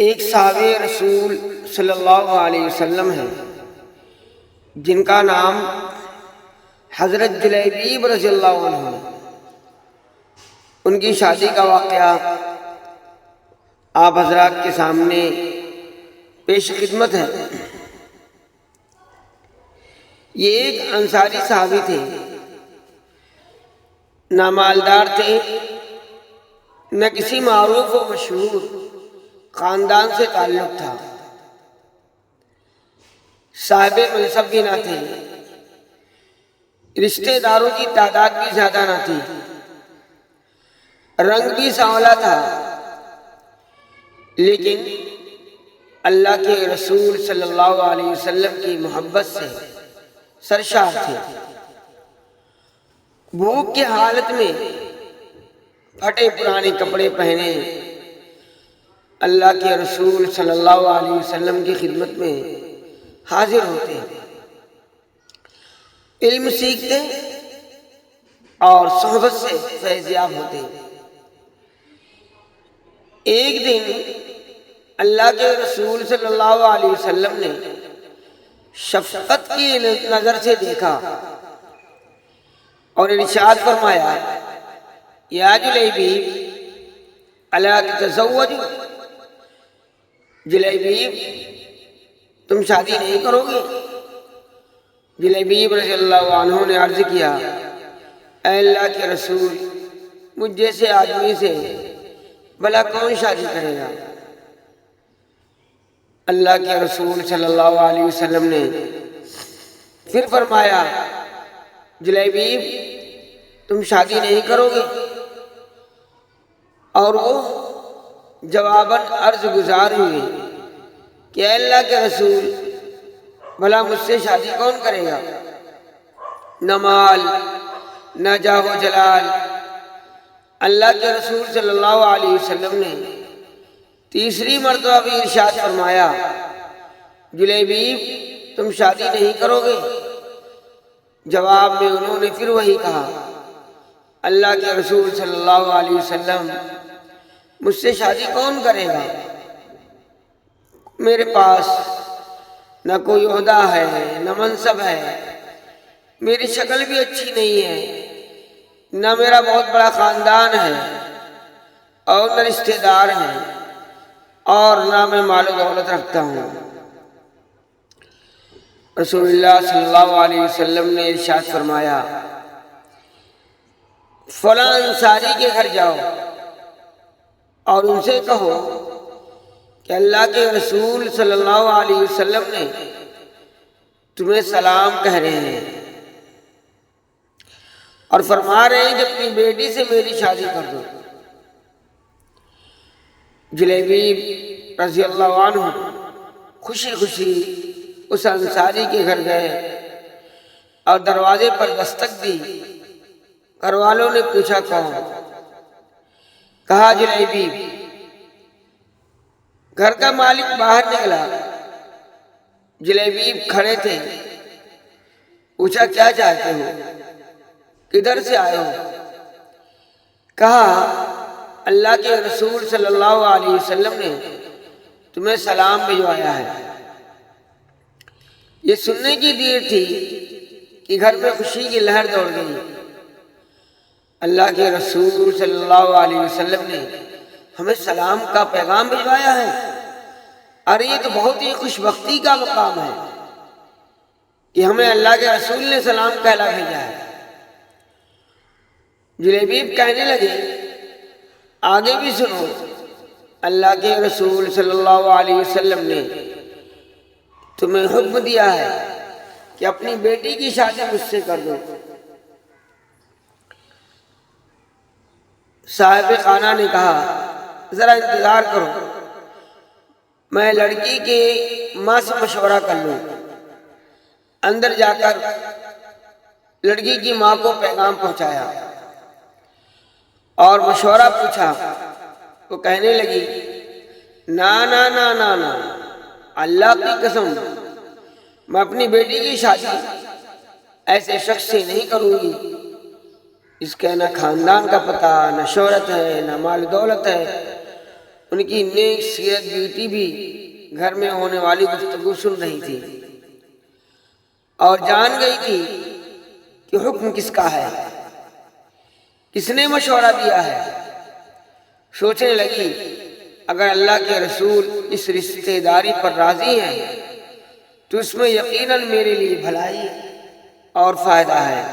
ایک صحابی رسول صلی اللہ علیہ وسلم ہیں جن کا نام حضرت جلیبیب رضی اللہ عنہ ہے۔ ان کی شادی کا واقعہ آپ حضرات کے سامنے پیش خدمت ہے۔ یہ ایک انصاری صحابی تھے، نہ مالدار تھے، نہ کسی معروف و مشہور خاندان سے تعلق تھا، صاحب منصب بھی نہ تھے، رشتہ داروں کی تعداد بھی زیادہ نہ تھی، رنگ بھی سانولا تھا، لیکن اللہ کے رسول صلی اللہ علیہ وسلم کی محبت سے سرشار تھے۔ بھوک کی حالت میں پھٹے پرانے کپڑے پہنے اللہ کے رسول صلی اللہ علیہ وسلم کی خدمت میں حاضر ہوتے، علم سیکھتے اور صحبت سے فیض یاب ہوتے۔ ایک دن اللہ کے رسول صلی اللہ علیہ وسلم نے شفقت کی نظر سے دیکھا اور ارشاد فرمایا، یا جلیبیب الا تتزوج، جلیبیب تم شادی نہیں کرو گے؟ جلیبیب رضی اللہ عنہ نے عرض کیا، اے اللہ کے رسول، مجھ جیسے آدمی سے بھلا کون شادی کرے گا؟ اللہ کے رسول صلی اللہ علیہ وسلم نے پھر فرمایا، جلیبیب تم شادی نہیں کرو گے؟ اور وہ جواباً عرض گزار ہوئے کہ اے اللہ کے رسول، بھلا مجھ سے شادی کون کرے گا؟ نہ مال نہ جاہ و جلال۔ اللہ کے رسول صلی اللہ علیہ وسلم نے تیسری مرتبہ بھی ارشاد فرمایا، جلیبیب تم شادی نہیں کرو گے؟ جواب میں انہوں نے پھر وہی کہا، اللہ کے رسول صلی اللہ علیہ وسلم، مجھ سے شادی کون کرے گا؟ میرے پاس نہ کوئی عہدہ ہے نہ منصب ہے، میری شکل بھی اچھی نہیں ہے، نہ میرا بہت بڑا خاندان ہے اور نہ رشتہ دار ہیں، اور نہ میں مال و دولت رکھتا ہوں۔ رسول اللہ صلی اللہ علیہ وسلم نے ارشاد فرمایا، فلاں انصاری کے گھر جاؤ اور ان سے کہو کہ اللہ کے رسول صلی اللہ علیہ وسلم نے تمہیں سلام کہہ رہے ہیں اور فرما رہے ہیں کہ اپنی بیٹی سے میری شادی کر دو۔ جلیبیب رضی اللہ عنہ خوشی خوشی اس انصاری کے گھر گئے اور دروازے پر دستک دی۔ گھر والوں نے پوچھا کون؟ کہا جلیبیب۔ گھر کا مالک باہر نکلا، جلیبیب کھڑے تھے، پوچھا کیا چاہتے ہو؟ کدھر سے آئے ہو؟ کہا اللہ کے رسول صلی اللہ علیہ وسلم نے تمہیں سلام بھجوایا ہے۔ یہ سننے کی دیر تھی کہ گھر میں خوشی کی لہر دوڑ گئی۔ اللہ کے رسول صلی اللہ علیہ وسلم نے ہمیں سلام کا پیغام بھجوایا ہے، اور یہ تو بہت ہی خوش بختی کا مقام ہے کہ ہمیں اللہ کے رسول نے سلام کہلا بھیجا ہے۔ جلیبیب کہنے لگے، آگے بھی سنو، اللہ کے رسول صلی اللہ علیہ وسلم نے تمہیں حکم دیا ہے کہ اپنی بیٹی کی شادی مجھ سے کر دو۔ صاحب خانہ نے کہا، ذرا انتظار کرو، میں لڑکی کے ماں سے مشورہ کر لوں۔ اندر جا کر لڑکی کی ماں کو پیغام پہنچایا اور مشورہ پوچھا۔ وہ کہنے لگی، نا نا نا نا نا، اللہ کی قسم، میں اپنی بیٹی کی شادی ایسے شخص سے نہیں کروں گی اس کے نہ خاندان کا پتہ، نہ شہرت ہے، نہ مال دولت ہے، ان کی نیک سیرت بیوٹی بھی گھر میں ہونے والی گفتگو سن رہی تھی اور جان گئی تھی کہ حکم کس کا ہے، کس نے مشورہ دیا ہے۔ سوچنے لگی اگر اللہ کے رسول اس رشتہ داری پر راضی ہیں تو اس میں یقیناً میرے لیے بھلائی اور فائدہ ہے۔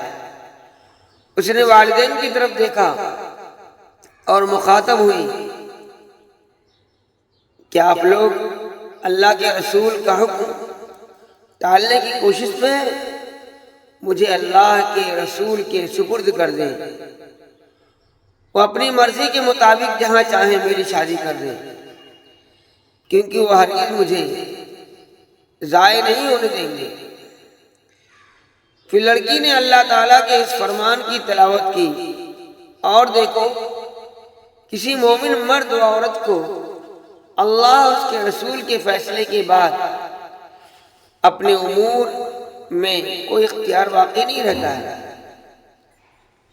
اس نے والدین کی طرف دیکھا اور مخاطب ہوئی کہ آپ لوگ اللہ کے رسول کا حکم ٹالنے کی کوشش میں مجھے اللہ کے رسول کے سپرد کر دیں، وہ اپنی مرضی کے مطابق جہاں چاہیں میری شادی کر دیں، کیونکہ وہ ہرگز مجھے ضائع نہیں ہونے دیں گے۔ پھر لڑکی نے اللہ تعالیٰ کے اس فرمان کی تلاوت کی اور دیکھو کسی مومن مرد و عورت کو اللہ اس کے رسول کے فیصلے کے بعد اپنے امور میں کوئی اختیار باقی نہیں رہتا ہے۔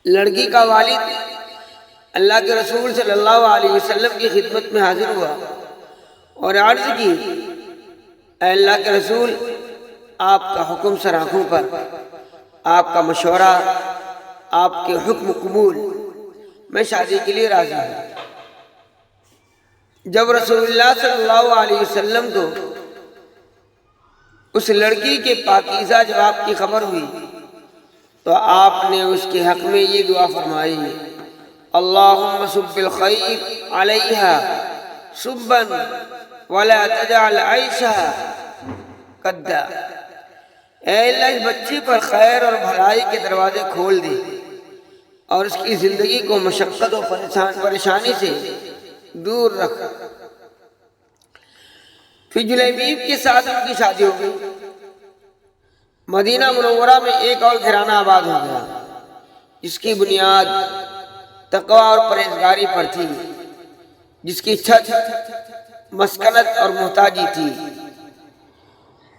لڑکی کا والد اللہ کے رسول صلی اللہ علیہ وسلم کی خدمت میں حاضر ہوا اور عرض کی، اے اللہ کے رسول، آپ کا حکم سر آنکھوں پر، آپ کا مشورہ، آپ کے حکم قبول، میں شادی کے لیے راضی ہوں۔ جب رسول اللہ صلی اللہ علیہ وسلم کو اس لڑکی کے پاکیزہ جواب کی خبر ہوئی تو آپ نے اس کے حق میں یہ دعا فرمائی، اللہم صب الخیر علیہا صبا ولا تجعل عیشہا قدا۔ اے اللہ اس بچی پر خیر اور بھلائی کے دروازے کھول دے اور اس کی زندگی کو مشقت و پریشانی سے دور رکھ۔ پھر جلیبیب کے ساتھ ان کی شادی ہو گئی۔ مدینہ منورہ میں ایک اور گھرانہ آباد ہو گیا جس کی بنیاد تقوی اور پرہیزگاری پر تھی، جس کی چھت مسکنت اور محتاجی تھی،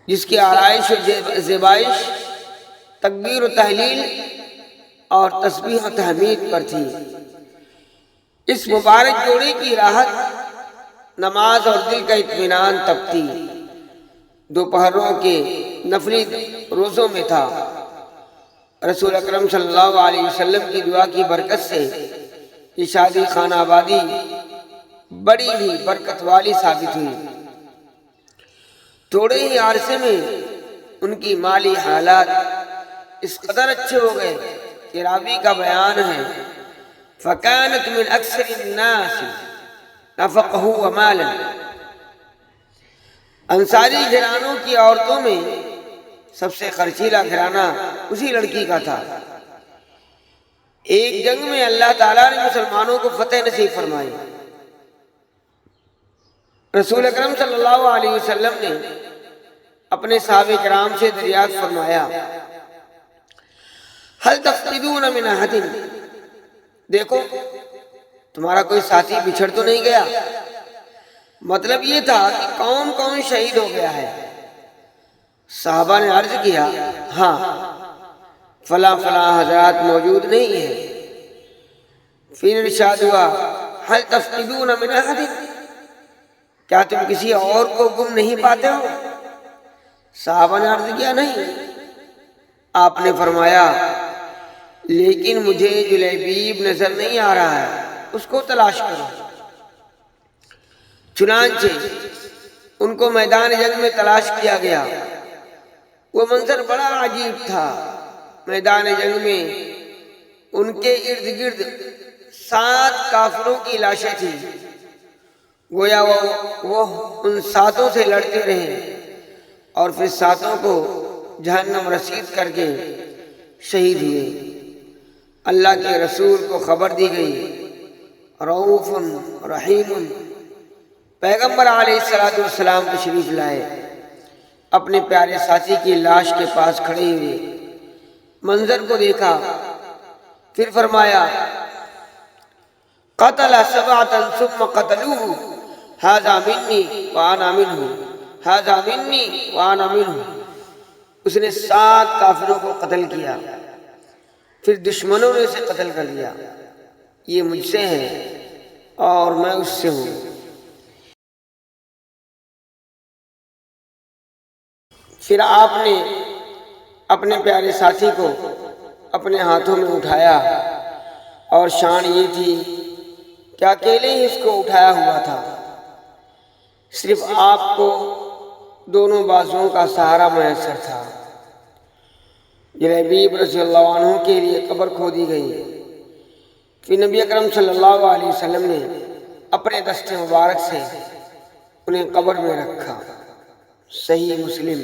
جس کی آرائش و زیبائش تکبیر و تحلیل اور تسبیح و تحمید پر تھی۔ اس مبارک جوڑے کی راحت نماز اور دل کا اطمینان تب تھی۔ دوپہروں کے نفلی روزوں میں تھا۔ رسول اکرم صلی اللہ علیہ وسلم کی دعا کی برکت سے یہ شادی خانہ آبادی بڑی ہی برکت والی ثابت ہوئی۔ تھوڑے ہی عرصے میں ان کی مالی حالات اس قدر اچھے ہو گئے کہ راوی کا بیان ہے، فَكَانَتْ مِنْ أَكْثَرِ النَّاسِ نَفَقَهُ وَمَالًا۔ انصاری گھرانوں کی عورتوں میں سب سے خرچیلا گھرانہ اسی لڑکی کا تھا۔ ایک جنگ میں اللہ تعالیٰ نے مسلمانوں کو فتح نصیب فرمائی۔ رسول اکرم صلی اللہ علیہ وسلم نے اپنے صحابہ کرام سے دریافت فرمایا، هل تفقدون من احد؟ دیکھو تمہارا کوئی ساتھی بچھڑ تو نہیں گیا؟ مطلب یہ تھا کہ کون کون شہید ہو گیا ہے؟ صحابہ نے عرض کیا، ہاں فلاں فلاں حضرات موجود نہیں ہیں۔ پھر ارشاد ہوا، هل تفقدون من احد؟ کیا تم کسی اور کو گم نہیں پاتے ہو؟ صحابہ نے عرض کیا، نہیں۔ آپ نے فرمایا، لیکن مجھے جلیبیب نظر نہیں آ رہا ہے، اس کو تلاش کرو۔ چنانچہ ان کو میدان جنگ میں تلاش کیا گیا۔ وہ منظر بڑا عجیب تھا۔ میدان جنگ میں ان کے ارد گرد 7 کافروں کی لاشیں تھیں، گویا وہ ان 7 سے لڑتے رہے اور پھر 7 کو جہنم رسید کر کے شہید ہوئے۔ اللہ کے رسول کو خبر دی گئی، رؤوف رحیم۔ پیغمبر علیہ السلام تشریف لائے، اپنے پیارے ساتھی کی لاش کے پاس کھڑے ہوئے، منظر کو دیکھا، پھر فرمایا، قتل 7 ثم قتلوه ھذا منی وانا منہ، ھذا منی وانا منہ۔ اس نے 7 کافروں کو قتل کیا، پھر دشمنوں نے اسے قتل کر دیا، یہ مجھ سے ہے اور میں اس سے ہوں۔ پھر آپ نے اپنے پیارے ساتھی کو اپنے ہاتھوں میں اٹھایا، اور شان یہ تھی کہ اکیلے ہی اس کو اٹھایا ہوا تھا، صرف آپ کو دونوں بازوؤں کا سہارا میسر تھا۔ جلیبیب رضی اللہ عنہ کے لیے قبر کھودی گئی، پھر نبی اکرم صلی اللہ علیہ وسلم نے اپنے دست مبارک سے انہیں قبر میں رکھا۔ صحیح مسلم۔